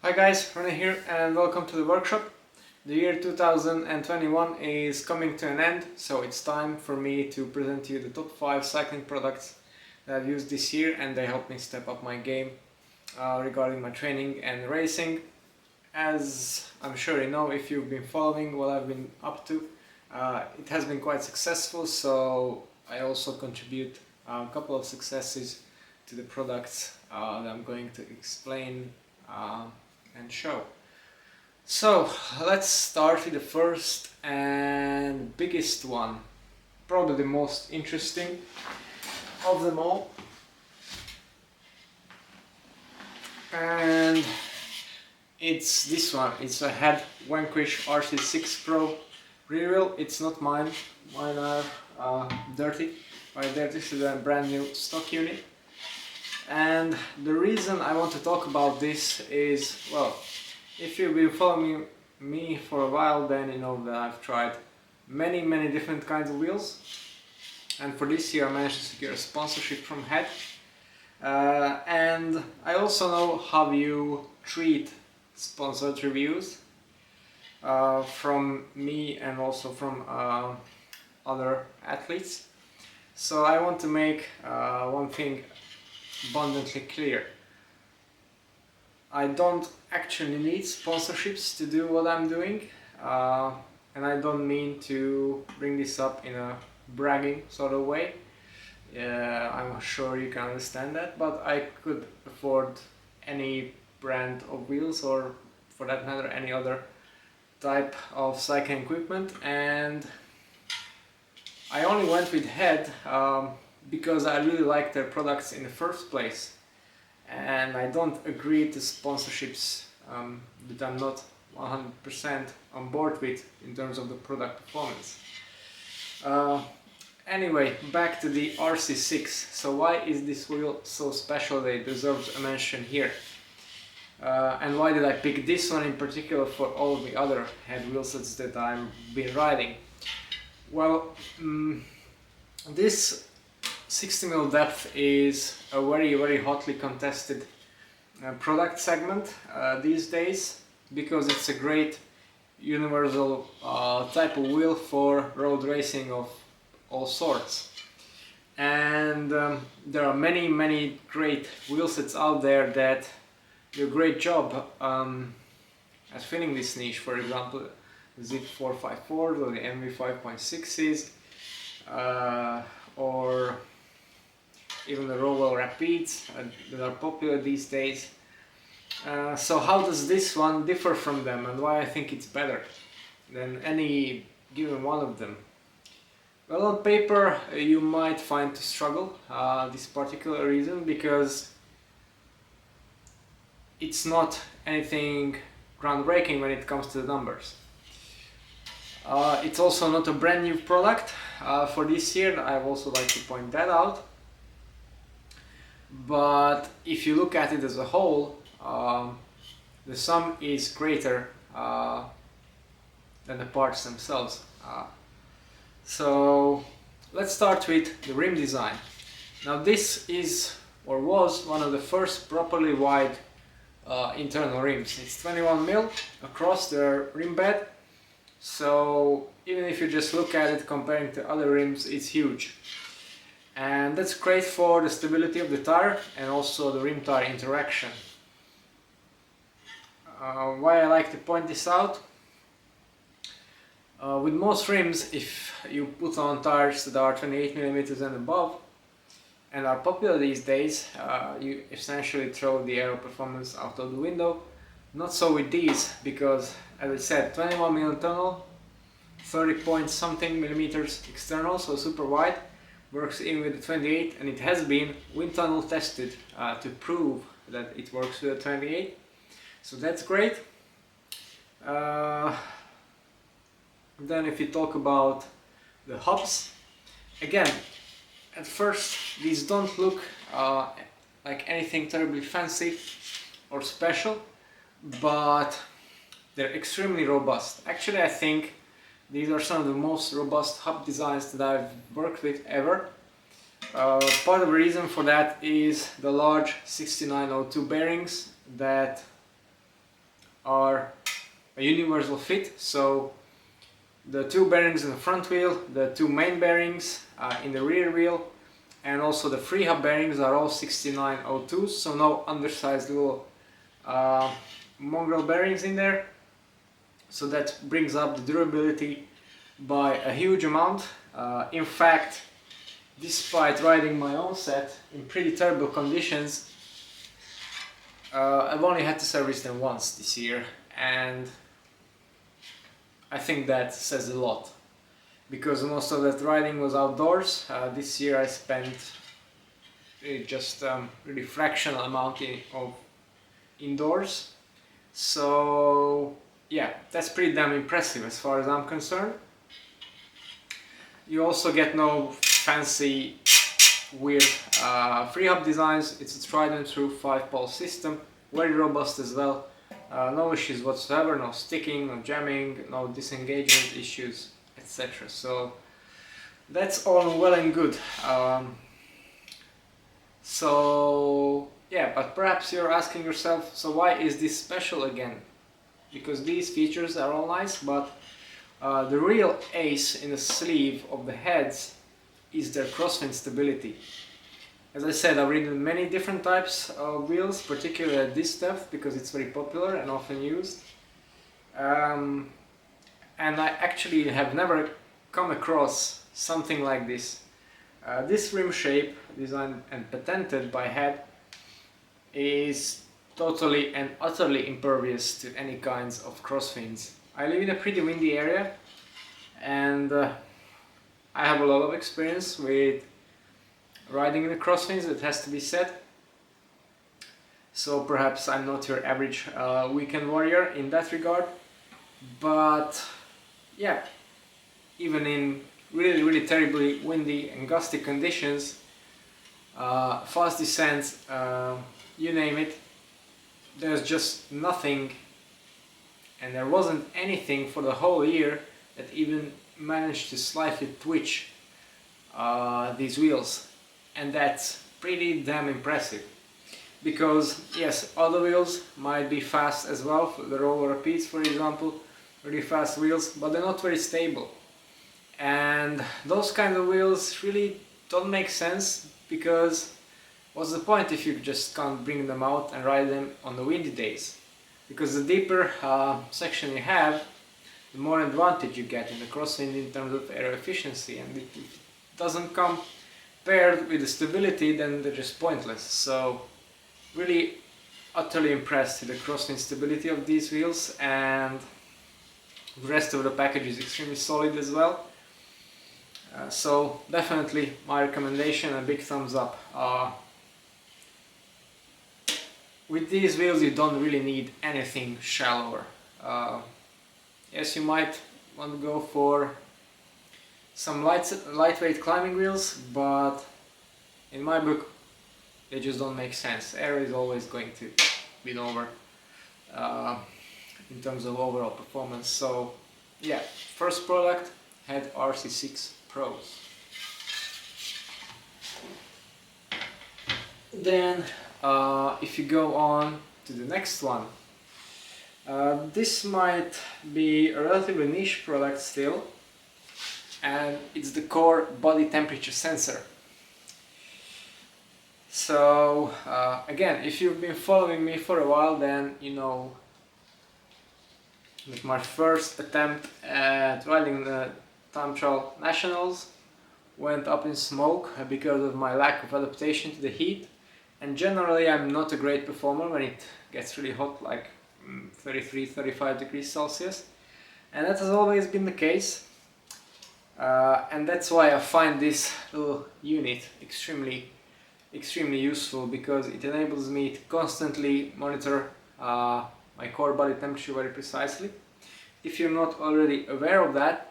Hi guys, Rene here and welcome to the workshop. The year 2021 is coming to an end, so it's time for me to present to you the top 5 cycling products that I've used this year, and they helped me step up my game regarding my training and racing. As I'm sure you know, if you've been following what I've been up to, it has been quite successful, so I also contribute a couple of successes to the products that I'm going to explain and show. So let's start with the first and biggest one, probably the most interesting of them all, and it's this one. It's a HED Vanquish RC6 Pro rear wheel. It's not mine, mine are dirty. This is a brand new stock unit. And the reason I want to talk about this is, well, if you've been following me for a while, then you know that I've tried many different kinds of wheels, and for this year I managed to secure a sponsorship from HED, and I also know how you treat sponsored reviews from me and also from other athletes. So I want to make one thing abundantly clear. I don't actually need sponsorships to do what I'm doing, and I don't mean to bring this up in a bragging sort of way. I'm sure you can understand that, but I could afford any brand of wheels, or for that matter any other type of cycling equipment, and I only went with HED because I really like their products in the first place, and I don't agree to sponsorships that I'm not 100% on board with in terms of the product performance. Anyway, back to the RC6. So why is this wheel so special that it deserves a mention here? And why did I pick this one in particular for all of the other HED wheelsets that I've been riding? Well, this 60mm depth is a very hotly contested product segment these days, because it's a great universal type of wheel for road racing of all sorts. And there are many great wheelsets out there that do a great job at filling this niche. For example, the ZIP 454 or the MV 5.6s, or even the Rowell Rapids that are popular these days. So how does this one differ from them, and why I think it's better than any given one of them? Well, on paper you might find to struggle this particular reason, because it's not anything groundbreaking when it comes to the numbers. It's also not a brand new product for this year. I would also like to point that out. But if you look at it as a whole, the sum is greater than the parts themselves. So let's start with the rim design. Now this is, or was, one of the first properly wide internal rims. It's 21mm across the rim bed, so even if you just look at it comparing to other rims, it's huge. And that's great for the stability of the tire and also the rim tire interaction. Why I like to point this out? With most rims, if you put on tires that are 28mm and above and are popular these days, you essentially throw the aero performance out of the window. Not so with these, because as I said, 21mm internal, 30 point something millimeters external, so super wide. Works even with the 28, and it has been wind tunnel tested to prove that it works with a 28, so that's great. Then if you talk about the hubs, again, at first these don't look like anything terribly fancy or special, but they're extremely robust. Actually, I think these are some of the most robust hub designs that I've worked with ever. Part of the reason for that is the large 6902 bearings that are a universal fit, so the two bearings in the front wheel, the two main bearings in the rear wheel, and also the free hub bearings are all 6902s, so no undersized little mongrel bearings in there. So that brings up the durability by a huge amount. In fact, despite riding my own set in pretty terrible conditions, I've only had to service them once this year, and I think that says a lot, because most of that riding was outdoors. This year I spent just really fractional amount of indoors, so yeah, that's pretty damn impressive as far as I'm concerned. You also get no fancy weird free hub designs. It's a tried and true 5-pole system, very robust as well. No issues whatsoever, no sticking, no jamming, no disengagement issues, etc. So that's all well and good. So yeah, but perhaps you're asking yourself, so why is this special again? Because these features are all nice, but the real ace in the sleeve of the heads is their crosswind stability. As I said, I've ridden many different types of wheels, particularly at this depth, because it's very popular and often used. And I actually have never come across something like this. This rim shape, designed and patented by HED, is totally and utterly impervious to any kinds of crosswinds. I live in a pretty windy area, and I have a lot of experience with riding in the crosswinds, it has to be said. So perhaps I'm not your average weekend warrior in that regard, but yeah, even in really terribly windy and gusty conditions, fast descents, you name it, there's just nothing, and there wasn't anything for the whole year that even managed to slightly twitch these wheels, and that's pretty damn impressive. Because yes, other wheels might be fast as well, for the roller rapids for example, really fast wheels, but they're not very stable, and those kind of wheels really don't make sense, because what's the point if you just can't bring them out and ride them on the windy days? Because the deeper section you have, the more advantage you get in the crosswind in terms of aero efficiency, and if it doesn't come paired with the stability, then they're just pointless. So really utterly impressed with the crosswind stability of these wheels, and the rest of the package is extremely solid as well. So definitely my recommendation, a big thumbs up. With these wheels you don't really need anything shallower. Yes, you might want to go for some lightweight climbing wheels, but in my book they just don't make sense. Air is always going to win over in terms of overall performance. So yeah, first product, HED RC6 Pros. Then if you go on to the next one, this might be a relatively niche product still, and it's the core body temperature sensor. So again, if you've been following me for a while, then you know that my first attempt at riding the Time Trial Nationals went up in smoke because of my lack of adaptation to the heat, and generally I'm not a great performer when it gets really hot, like 33-35 degrees Celsius, and that has always been the case, and that's why I find this little unit extremely useful, because it enables me to constantly monitor my core body temperature very precisely. If you're not already aware of that,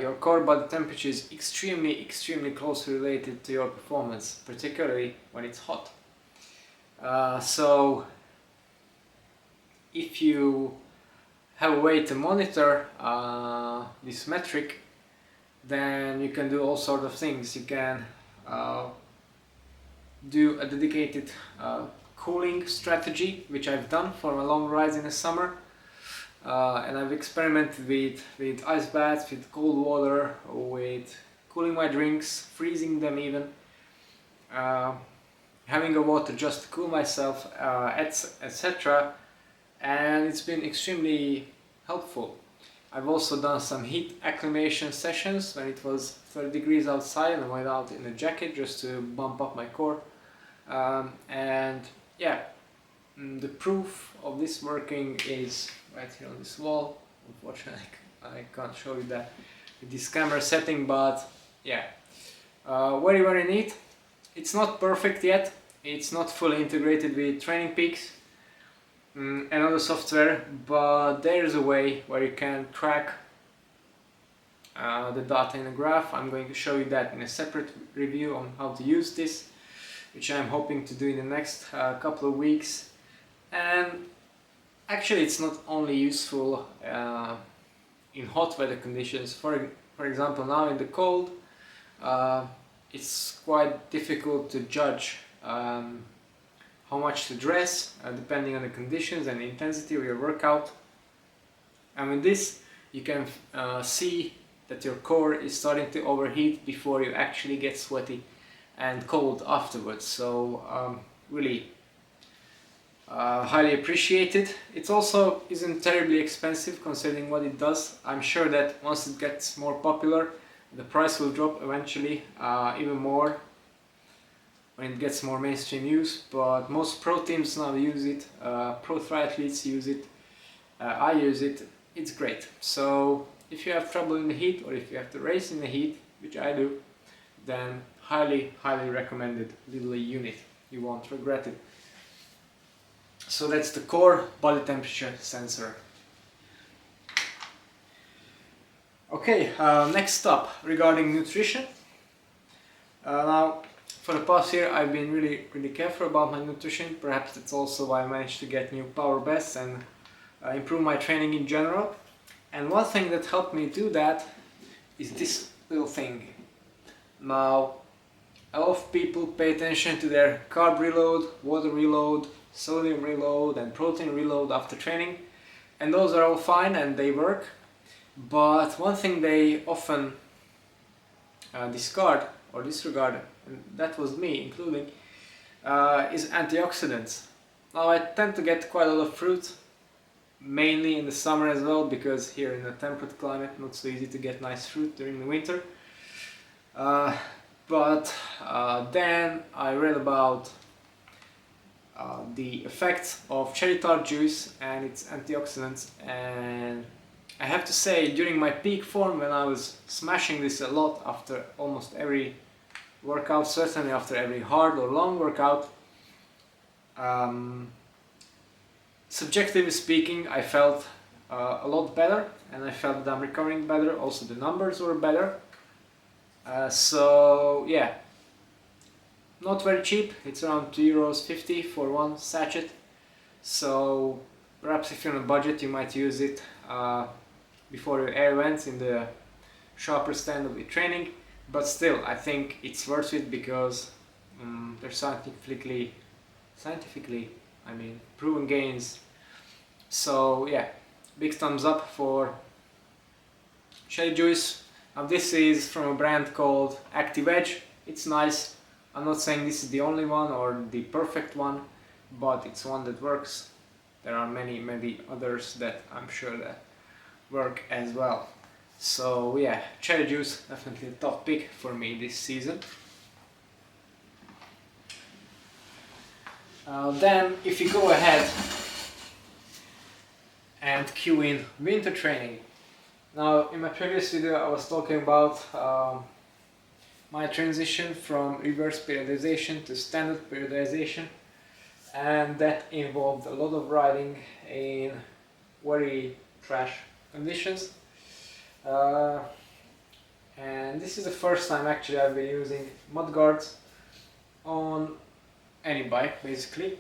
your core body temperature is extremely closely related to your performance, particularly when it's hot. So if you have a way to monitor this metric, then you can do all sorts of things. You can do a dedicated cooling strategy which I've done for my long rides in the summer. And I've experimented with ice baths, with cold water, with cooling my drinks, freezing them even, having a water just to cool myself, etc. And it's been extremely helpful. I've also done some heat acclimation sessions when it was 30 degrees outside and I went out in a jacket just to bump up my core. And yeah, the proof of this working is right here on this wall. Unfortunately, I can't show you that with this camera setting, but yeah, very neat. It's not perfect yet. It's not fully integrated with Training Peaks and other software, but there is a way where you can track the data in a graph. I'm going to show you that in a separate review on how to use this, which I'm hoping to do in the next couple of weeks. And actually it's not only useful in hot weather conditions. For example, now in the cold, it's quite difficult to judge how much to dress depending on the conditions and the intensity of your workout. And with this you can see that your core is starting to overheat before you actually get sweaty and cold afterwards. So really highly appreciated. It also isn't terribly expensive considering what it does. I'm sure that once it gets more popular, the price will drop eventually even more when it gets more mainstream use, but most pro teams now use it, pro triathletes use it, I use it, it's great. So if you have trouble in the heat, or if you have to race in the heat, which I do, then highly recommended little unit, you won't regret it. So that's the core body temperature sensor. Okay, next up regarding nutrition. Now, for the past year I've been really careful about my nutrition. Perhaps that's also why I managed to get new power vests and improve my training in general. And one thing that helped me do that is this little thing. Now, a lot of people pay attention to their carb reload, water reload, sodium reload and protein reload after training, and those are all fine and they work. But one thing they often discard or disregard, and that was me including, is antioxidants. Now I tend to get quite a lot of fruit, mainly in the summer as well, because here in a temperate climate not so easy to get nice fruit during the winter. But then I read about the effects of cherry tart juice and its antioxidants, and I have to say, during my peak form, when I was smashing this a lot after almost every workout, certainly after every hard or long workout, subjectively speaking, I felt a lot better, and I felt that I'm recovering better. Also the numbers were better. So yeah, not very cheap. It's around €2.50 for one sachet. So perhaps if you're on a budget, you might use it before your air events in the sharper stand of your training. But still, I think it's worth it because there's scientifically, I mean, proven gains. So yeah, big thumbs up for cherry juice. Now this is from a brand called Active Edge. It's nice. I'm not saying this is the only one or the perfect one, but it's one that works. There are many others that I'm sure that work as well. So yeah, cherry juice, definitely a top pick for me this season. Then if you go ahead and cue in winter training. Now in my previous video I was talking about my transition from reverse periodization to standard periodization, and that involved a lot of riding in very trash conditions. And this is the first time actually I've been using mudguards on any bike basically,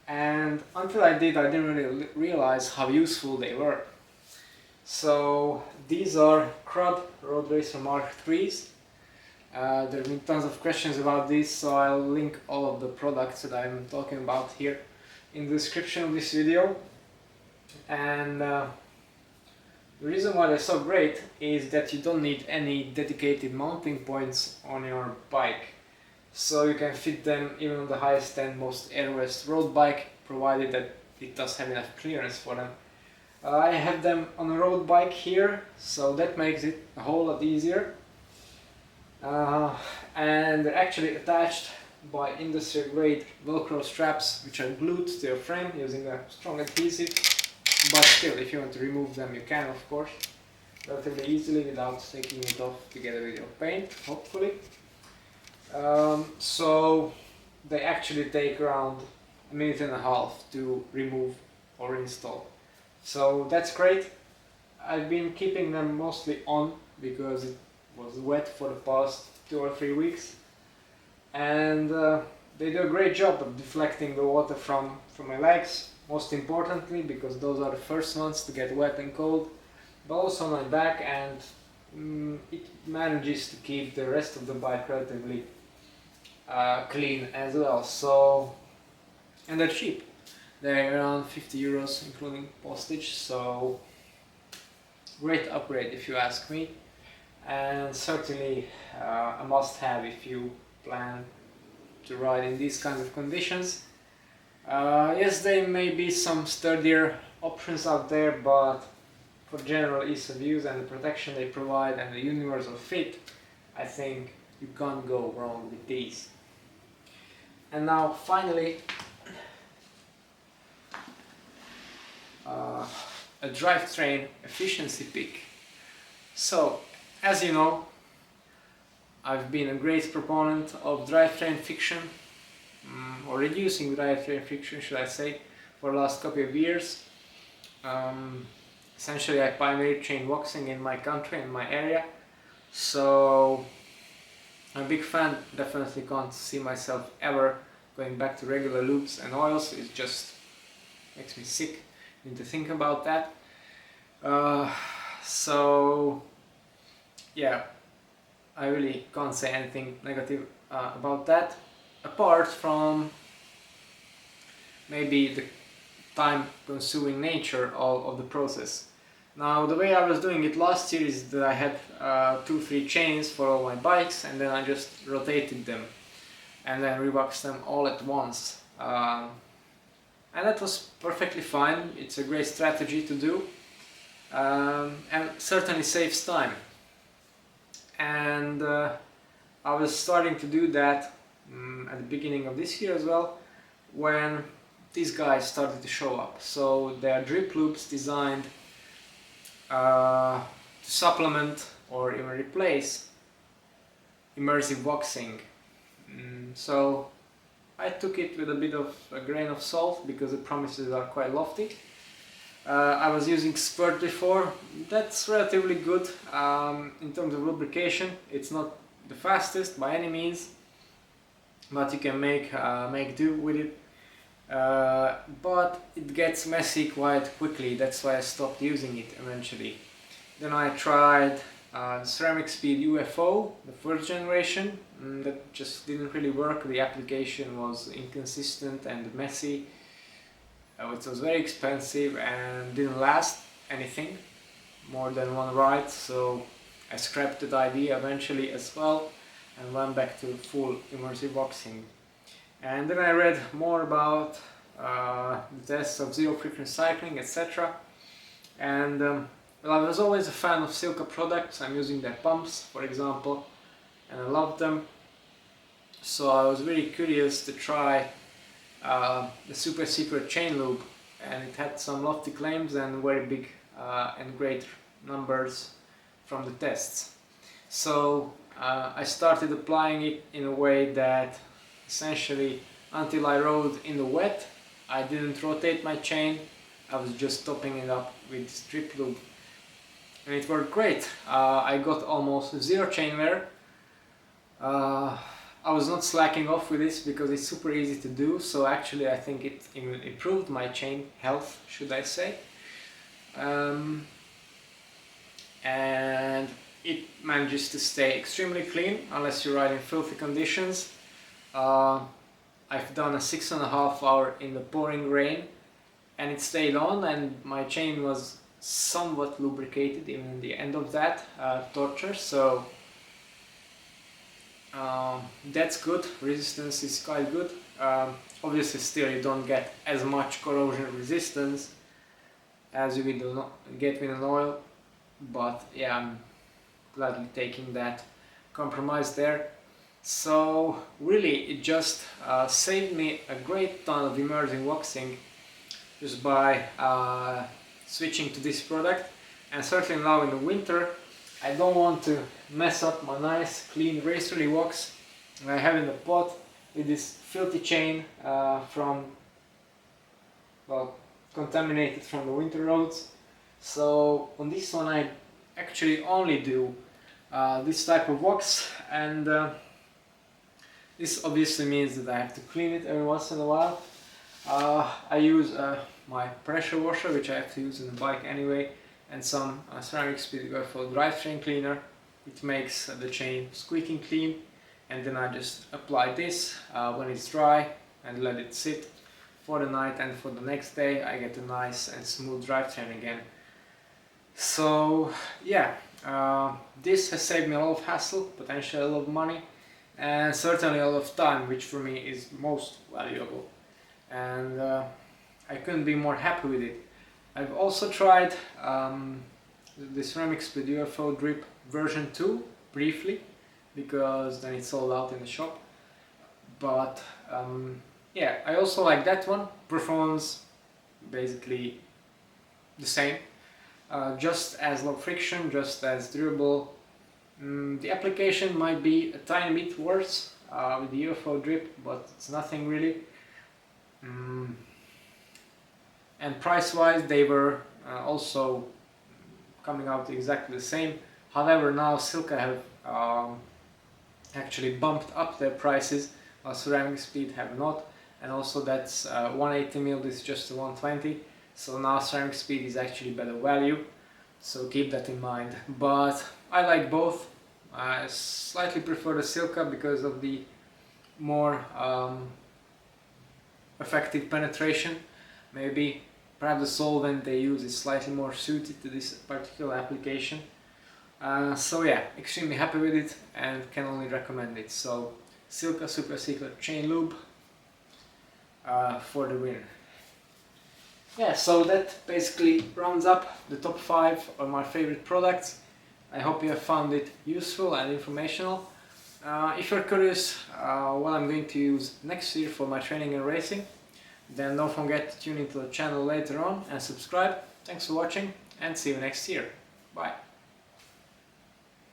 and until I did, I didn't really realize how useful they were. So these are Crud Roadracer MK3s, There have been tons of questions about this, so I'll link all of the products that I'm talking about here in the description of this video. And the reason why they're so great is that you don't need any dedicated mounting points on your bike. So you can fit them even on the highest end, most airworthy road bike, provided that it does have enough clearance for them. I have them on a road bike here, so that makes it a whole lot easier. And they're actually attached by industrial grade Velcro straps, which are glued to your frame using a strong adhesive. But still, if you want to remove them, you can, of course, relatively easily without taking it off together with your paint, hopefully. So they actually take around a minute and a half to remove or install. So that's great. I've been keeping them mostly on because it was wet for the past 2 or 3 weeks, and they do a great job of deflecting the water from my legs, most importantly because those are the first ones to get wet and cold, but also my back, and it manages to keep the rest of the bike relatively clean as well. So, and they're cheap. They're around 50 euros including postage, so great upgrade if you ask me, and certainly a must-have if you plan to ride in these kinds of conditions. Yes, there may be some sturdier options out there, but for general ease of use and the protection they provide and the universal fit, I think you can't go wrong with these. And now finally, a drivetrain efficiency pick. So, as you know, I've been a great proponent of drivetrain friction, or reducing drivetrain friction, should I say, for the last couple of years. Essentially, I pioneered chain boxing in my country, in my area, so I'm a big fan. Definitely can't see myself ever going back to regular lubes and oils. It just makes me sick to think about that. So yeah, I really can't say anything negative about that, apart from maybe the time-consuming nature of the process. Now, the way I was doing it last year is that I had 2-3 chains for all my bikes, and then I just rotated them and then rewaxed them all at once. And that was perfectly fine. It's a great strategy to do, and certainly saves time. And I was starting to do that at the beginning of this year as well, when these guys started to show up. So they are drip loops designed to supplement or even replace immersive boxing. So I took it with a bit of a grain of salt because the promises are quite lofty. I was using Spurt before. That's relatively good in terms of lubrication. It's not the fastest by any means, but you can make do with it. But it gets messy quite quickly. That's why I stopped using it eventually. Then I tried Ceramic Speed UFO, the first generation. That just didn't really work. The application was inconsistent and messy. It was very expensive and didn't last anything more than one ride, so I scrapped that idea eventually as well and went back to full immersive boxing. And then I read more about the tests of zero friction cycling, etc. And well, I was always a fan of Silca products. I'm using their pumps, for example, and I love them. So I was very curious to try the super secret chain lube, and it had some lofty claims and very big and great numbers from the tests. So I started applying it in a way that essentially, until I rode in the wet, I didn't rotate my chain. I was just topping it up with strip lube, and it worked great. I got almost zero chain wear. I was not slacking off with this because it's super easy to do, so actually I think it even improved my chain health, should I say. And it manages to stay extremely clean unless you ride in filthy conditions. I've done a 6.5 hour in the pouring rain and it stayed on, and my chain was somewhat lubricated even in the end of that torture, so that's good. Resistance is quite good. Obviously still you don't get as much corrosion resistance as you will get with an oil, but yeah, I'm gladly taking that compromise there. So really it just saved me a great ton of immersion waxing just by switching to this product. And certainly now in the winter I don't want to mess up my nice clean racerly wax I have in the pot with this filthy chain contaminated from the winter roads. So on this one I actually only do this type of wax, and this obviously means that I have to clean it every once in a while. I use my pressure washer, which I have to use in the bike anyway, and some ceramic speedway for drivetrain cleaner. It makes the chain squeaking clean, and then I just apply this when it's dry and let it sit for the night, and for the next day I get a nice and smooth drivetrain again. So yeah, this has saved me a lot of hassle, potentially a lot of money, and certainly a lot of time, which for me is most valuable, and I couldn't be more happy with it. I've also tried the ceramic speed UFO drip version 2 briefly, because then it's sold out in the shop, but yeah, I also like that one. Performance basically the same, just as low friction, just as durable. The application might be a tiny bit worse with the UFO drip, but it's nothing really. And price wise they were also coming out exactly the same. However, now Silca have actually bumped up their prices, while Ceramic Speed have not, and also that's 180mm, this is just a 120, so now Ceramic Speed is actually better value, so keep that in mind. But I like both. I slightly prefer the Silca because of the more effective penetration. Maybe perhaps the solvent they use is slightly more suited to this particular application. So yeah, extremely happy with it and can only recommend it. So Silca Super Secret Chain Lube for the win. Yeah, so that basically rounds up the top 5 of my favorite products. I hope you have found it useful and informational. If you're curious what I'm going to use next year for my training and racing, then don't forget to tune into the channel later on and subscribe. Thanks for watching and see you next year. Bye.